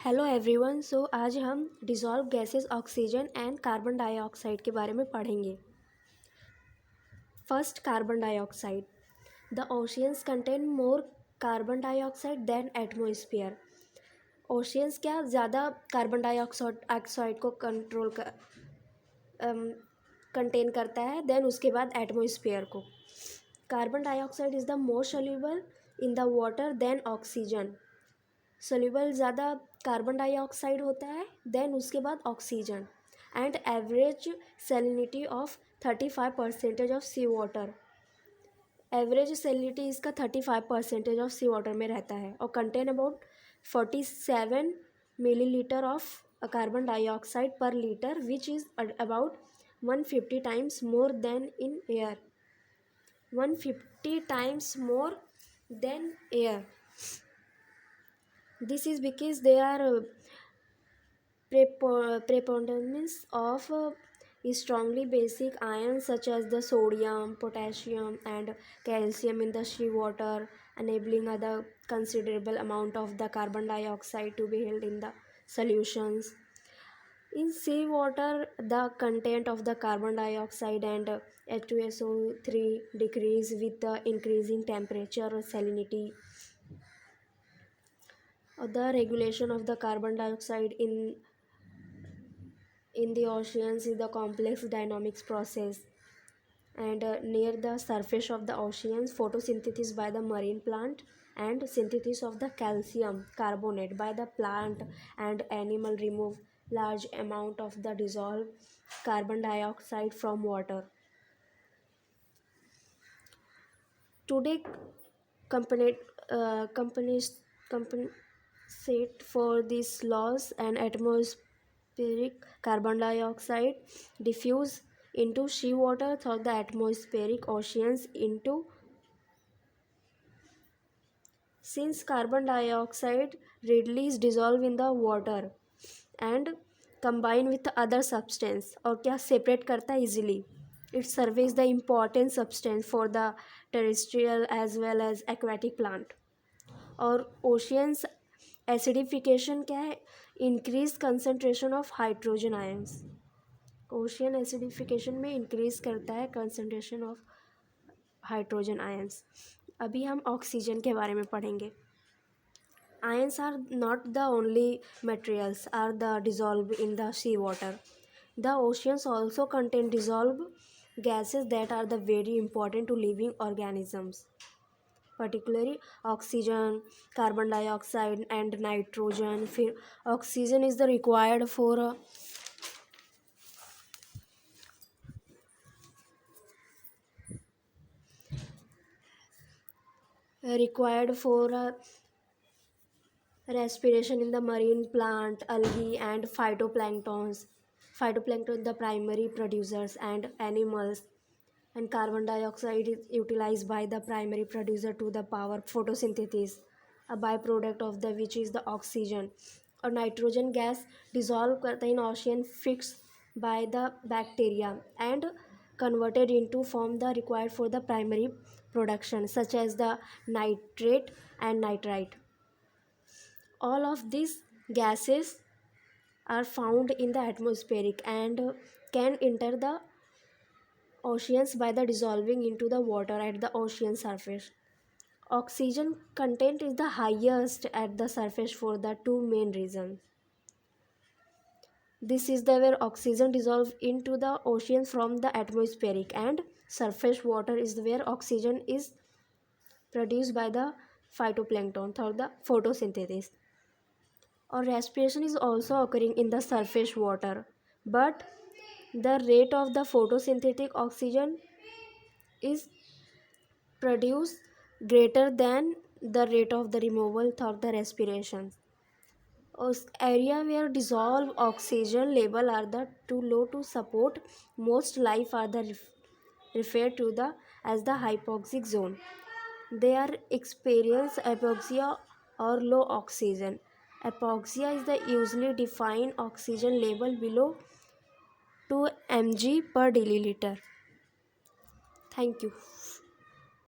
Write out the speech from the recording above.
Hello everyone. आज हम dissolve gases oxygen and carbon dioxide के बारे में पढ़ेंगे। First, carbon dioxide. The oceans contain more carbon dioxide than atmosphere. Oceans क्या ज़्यादा कार्बन डाइऑक्साइड को कंटेन करता है देन उसके बाद एटमॉस्फेयर को। Carbon dioxide is the more soluble in the water than oxygen. Soluble ज़्यादा कार्बन डाइऑक्साइड होता है देन उसके बाद oxygen. And average salinity of 35% of sea water. Average salinity इसका 35% ऑफ सी वाटर में रहता है और contain about 47 millilitre of carbon dioxide per litre which is about 150 times more than in air. 150 times more than air. This is because they are preponderance of strongly basic ions such as the sodium, potassium and calcium in the sea water, enabling other considerable amount of the carbon dioxide to be held in the solutions. In sea water, the content of the carbon dioxide and H2SO3 decrease with the increasing temperature or salinity. The regulation of the carbon dioxide in the oceans is the complex dynamics process. And near the surface of the oceans, photosynthesis by the marine plant and synthesis of the calcium carbonate by the plant and animal remove large amount of the dissolved carbon dioxide from water. Today, company, compensate for this loss, and atmospheric carbon dioxide diffuse into seawater through the atmospheric oceans into. Since carbon dioxide readily is dissolved in the water and combine with other substance और क्या separate करता है easily. It serves the important substance for the terrestrial as well as aquatic plant. और oceans acidification क्या है? Increase concentration of hydrogen ions. Ocean acidification में increase करता है कंसनट्रेशन ऑफ हाइड्रोजन आयंस। अभी हम ऑक्सीजन के बारे में पढ़ेंगे। Ions are not the only materials are the dissolve in the sea water. The oceans also contain dissolve gases that are the very important to living organisms, particularly oxygen, carbon dioxide and nitrogen. फिर oxygen is the required for respiration in the marine plant, algae and phytoplanktons. Phytoplankton the primary producers and animals, and carbon dioxide is utilized by the primary producer to the power photosynthesis, a byproduct of the which is the oxygen. और nitrogen gas dissolved करता है in ocean fixed by the bacteria and converted into form the required for the primary production such as the nitrate and nitrite. All of these gases are found in the atmospheric and can enter the oceans by the dissolving into the water at the ocean surface. Oxygen content is the highest at the surface for the two main reasons. This is the where oxygen dissolves into the ocean from the atmospheric, and surface water is where oxygen is produced by the phytoplankton through the photosynthesis. Or respiration is also occurring in the surface water, but the rate of the photosynthetic oxygen is produced greater than the rate of the removal through the respiration. Area where dissolved oxygen level are the too low to support most life are the referred to the as the hypoxic zone. They are experience hypoxia or low oxygen. Hypoxia is the usually defined oxygen level below 2 mg per deciliter. Thank you.